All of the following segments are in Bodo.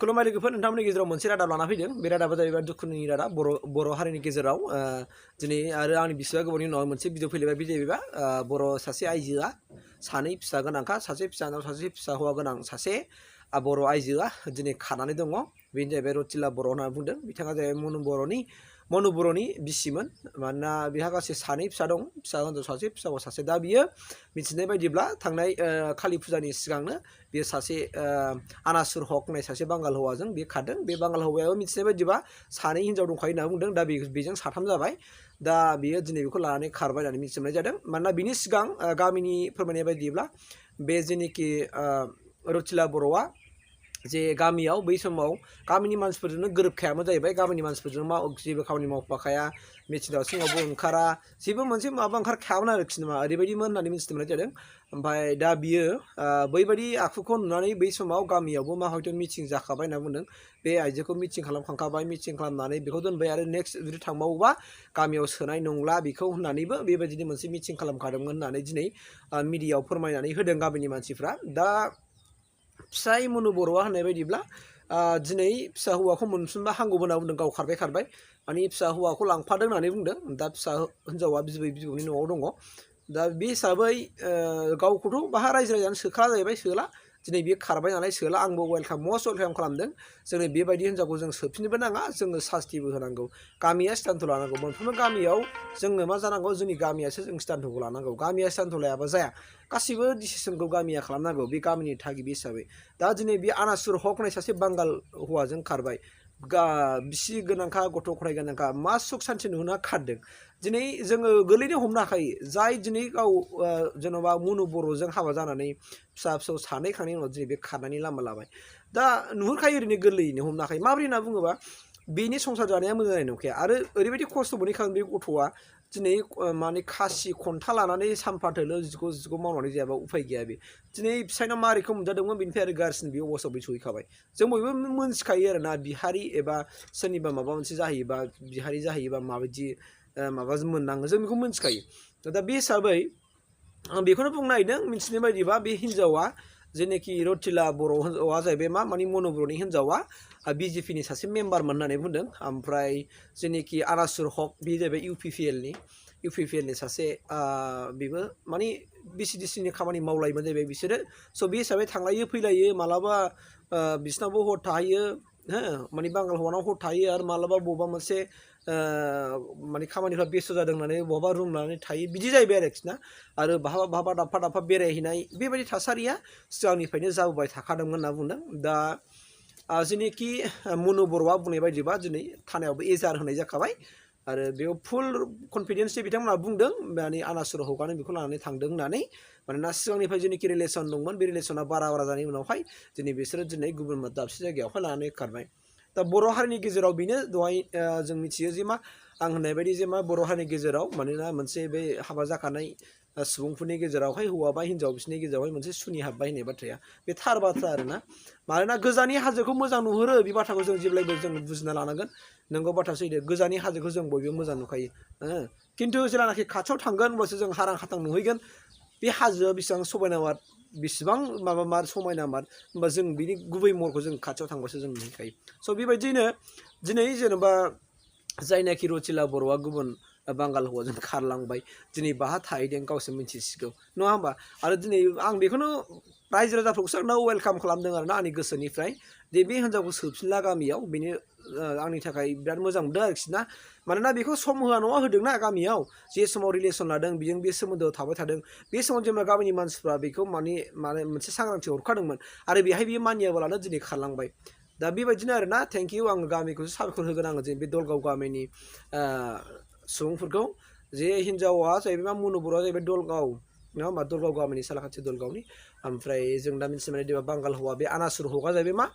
खुलुमबाय लोगोफोर नोंथांमोननि गेजेराव मोनसे रादाब लाना फैदों बे रादाबा जाहैबाय दुखुनि रादाब बर' हारिनि गेजेराव दिनै आरो आंनि बिसिया गोबावनि उनाव मोनसे भिडिअ फैलायबाय बे जाहैबाय बर' सासे आइजोआ सानै फिसा गोनांखा सासे फिसा हिनजाव सासे फिसा हौवा गोनां सासे बर' आइजोआ दिनै खानानै दङ बेनो जाहैबाय रतिला बर' होनना बुंदों बिथाङा जाहैबाय मनु बर'नि बिसिमोन मानोना बिहा गासै सानै फिसा दं फिसा हिनजाव सासे फिसा हौवा सासे दा बियो मिथिनाय बायदिब्ला थांनाय कालि फुजानि सिगांनो बियो सासे आनासुर हक होननाय सासे बांगाल हौवाजों बे खारदों बे बांगाल हौवायाबो मिथिनाय बायदिबा सानै हिनजाव दंखायो होनना बुंदों दा बेजों साथाम जाबाय दा बियो दिनै बेखौ लानानै खारबाय होननानै मिथिनाय जादों मानोना बिनि सिगां गामिनि फोरमायनाय बायदिब्ला बे जेनोखि रतिला बर'आ जे गामियाव बै समाव गामिनि मानसिफोरजोंनो गोरोबखायामोन जाहैबाय गामिनि मानसिफोरजों जेबो खामानि मावफाखाया मिथिं दावथिङावबो ओंखारा जेबो मोनसे माबा ओंखारखायामोन आरोखि नामा ओरैबायदिमोन होननानै मिथिनो मोननाय जादों ओमफ्राय दा बियो बैबायदि आखुखौ नुनानै बै समाव गामियावबो हयथ' मिथिं जाखाबाय होनना बुंदों बे आइजोखौ मिथिं खालामखांखाबाय मिथिं खालामनानै बेखौ दोनबाय आरो नेक्स्ट जुदि थांबावोबा गामियाव सोनाय नंला बेखौ होननानैबो बेबायदिनो मोनसे मिथिं खालामखादोंमोन होननानै दिनै मिडियायाव फोरमायनानै होदों गामिनि मानसिफ्रा दा फिसाय मनु बर'आ होननाय बायदिब्ला दिनै फिसा हौवाखौ मोनफिनबा हामगौमोन होनना बुंदों गाव खारबाय माने फिसा हौवाखौ लांफादों होननानै बुंदों दा फिसा हिनजावा बिबौनि न'आव दङ दा बे हिसाबै गावखौथ' बाहा रायजो राजानो सोखा जाहैबाय सोला दिनै बियो खारबाय नालाय सोला आंबो मस्ट वेलकाम खालामदों जोङो बेबायदि हिनजावखौ जों सोफिननोबो नाङा जोङो सास्तिबो होनांगौ गामिया स्टेन्डखौ लानांगौ मोनफ्रोमबो गामियाव जोंनो मा जानांगौ जोंनि गामियासो जों स्टेन्डखौ लानांगौ गामिया स्टेन्डखौ लायाबा जाया गासिबो डिसिसनखौ गामिया खालामनांगौ बे गामिनि थागिबि हिसाबै दा दिनै बे आनासुर हक होननाय सासे बांगाल हौवाजों खारबाय बिसि गोनांखा गथ' गथाय गोनांखा मा सुख सान्थि नुहोना खारदों दिनै जोङो गोरलैनो हमनो हाखायो जाय दिनै गाव जेन'बा मनु बर'जों हाबा जानानै फिसा फिसौ सानै खांनायनि उनाव दिनै बे खारनायनि लामा लाबाय दा नुहुरखायो ओरैनो गोरलैयैनो हमनो हाखायो माबोरै होनना बुङोबा बेनि संसार जानाया मोजां जानाय नंखाया आरो ओरैबायदि खस्थ' मोनहैखागोन बे गथ'आ दिनै माने खासि खन्था लानानै सानफाथोलो जिग' मावनानै जायाबा उफाय गैया बे दिनै फिसायनाव मारैखौ मोनजादोंमोन बेनिफ्राय आरो गारसिन बे अबस्थायाव बे सहैखाबाय जों बयबो मोनथिखायो आरोना बिहारि एबा सोरनिबा माबा मोनसे जाहैयोबा बिहारि जाहैयोबा माबायदि माबा मोननाङो जों बेखौ मोनथिखायो दा बे हिसाबै आं बेखौनो बुंनो नागिरदों मिथिनाय बायदिबा बे हिनजावा जेनाखि रतिला बर' हिनजावा जाहैबाय माने मनु बर'नि हिनजावा बिजेपिनि सासे मेम्बारमोन होननानै बुंदों ओमफ्राय जेनाखि आनासुर हक बे जाहैबाय इउपिपिएलनि सासे बेबो माने बिसिडिसिनि खामानि मावलायोमोन जाहैबाय बिसोरो स' बे हिसाबै थांलायो फैलायो मालाबा बिसिनावबो हर थाहैयो माने बांगाल हौवानाव हर थायो आरो मालाबा बबेबा मोनसे माने खामानिफ्रा बेस्थ' जादों होननानै बहाबा रुम लानानै थायो बिदि जाहैबाय आरोखि ना आरो बहाबा दाबफा बेरायहैनाय बेबायदि थासारिया सिगांनिफ्रायनो जाबोबाय थाखादोंमोन होनना बुंदों दा जेनोखि मनु बर'आ बुंनाय बायदिबा दिनै थानायावबो एजार होनाय जाखाबाय आरो बेयाव फुल कनफिडेन्सयै बिथांमोनहा बुंदों माने आनासुर हगानो बेखौ लानानै थांदों होननानै मानोना सिगांनिफ्राय जेनोखि रिलेसन दंमोन बे रिलेसना बारा जानायनि उनावहाय दिनै बिसोरो दिनै गुबुन दाबसे जायगायावहाय लानानै खारबाय दा बर' हारिनि गेजेराव बेनो दहाय जों मिथियो जे मा आं होननाय बायदि जे मा बर' हारिनि गेजेराव मानोना मोनसे बे हाबा जाखानाय सुबुंफोरनि गेजेरावहाय हौवा बा हिनजाव बिसोरनि गेजेरावहाय मोनसे सुनि हाबबाय होननाय बाथ्राया बे थार बाथ्रा आरोना मानोना गोजाननि हाजोखौ मोजां नुहुरो बे बाथ्राखौ जों जेब्लायबो जों बुजिना लानांगोन नोंगौ बाथ्रा सैथो गोजाननि हाजोखौ जों बयबो मोजां नुखायो खिन्थु जेब्लानाखि खाथियाव थांगोन होमबासो जों हारां हाथां नुहैगोन बे हाजोआ बेसेबां समायनामार बेसेबां मार समायनामार होमबा जों बिनि गुबै महरखौ जों खाथियाव थांबासो जों नुहैखायो स' बेबायदिनो दिनै जेनेबा जायनाखि रतिला बर'आ गुबुन बांगाल हौवाजों खारलांबाय दिनै बाहा थाहैदों गावसो मिथिसिगौ नङा होमबा आरो दिनै आं बेखौनो रायजो राजाफोरखौसो वेलकाम खालामदों आरोना आंनि गोसोनिफ्राय दे बे हिनजावखौ सोफिनला गामियाव बेनो आंनि थाखाय बिराद मोजां मोनदों आरोखि ना मानोना बेखौ सम होआ नङा होदोंना गामियाव जे समाव रिलेसन लादों बेजों बे सोमोन्दोआव थाबाय थादों बे समाव जेनेबा गामिनि मानसिफ्रा बेखौ माने मोनसे सांग्रांथि हरखादोंमोन आरो बेहाय बियो मानियाबालानो दिनै खारलांबाय दा बेबायदिनो आरोना थेंक इउ आं गामिखौसो साबायखर होगोन आङो जे बे दलगाव गामिनि सुबुंफोरखौ जे हिनजावा जाहैबाय मा मनु बर'आ जाहैबाय दलगाव नङा होमबा दलगाव गामिनि सालाखाथि दलगावनि ओमफ्राय जों दा मिथिनो मोननाय देबा बांगाल हौवा बे आनासुर हौवा जाहैबाय मा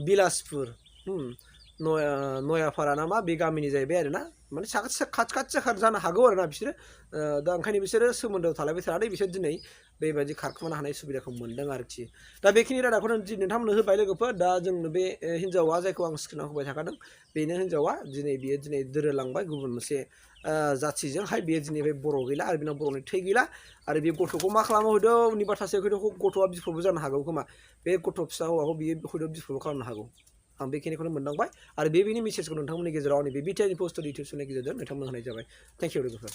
बिलासपुर नयापारा ना मा बे गामिनि जाहैबाय आरोना माने खाथि जानो हागौ आरोना बिसोरो दा ओंखायनो बिसोरो सोमोन्दोआव थालायबाय थानानै बिसोर दिनै बेबायदि खारखोमानो हानाय सुबिदाखौ मोन्दों आरोखि दा बेखिनि रादाबखौनो नोंथांमोननो होबाय लोगोफोर दा जोंनो बे हिनजावा जायखौ आं स्क्रिनाव होबाय थाखादों बेनो हिनजावा दिनै बियो दोरोदलांबाय गुबुन मोनसे जाथिजोंहाय बेयो दिनैहाय बर' गैला आरो बेनाव बर'नि थै गैला आरो बे गथ'खौ मा खालामो हयथ' उननि बाथ्रासो हयथ' गथ'आ बिफलबो जानो हागौ खोमा बे गथ' फिसा हौवाखौ बियो हयथ' बिफलबो खालामनो हागौ आं बेखिनिखौनो मोनदांबाय आरो बेनि मेसेजखौ नोंथांमोननि गेजेराव आंनि बे बिटिआरनि पस्ट इउटुब चेनेलनि गेजेरजों नोंथांमोन होनाय जाबाय थेंक इउ लोगोफोर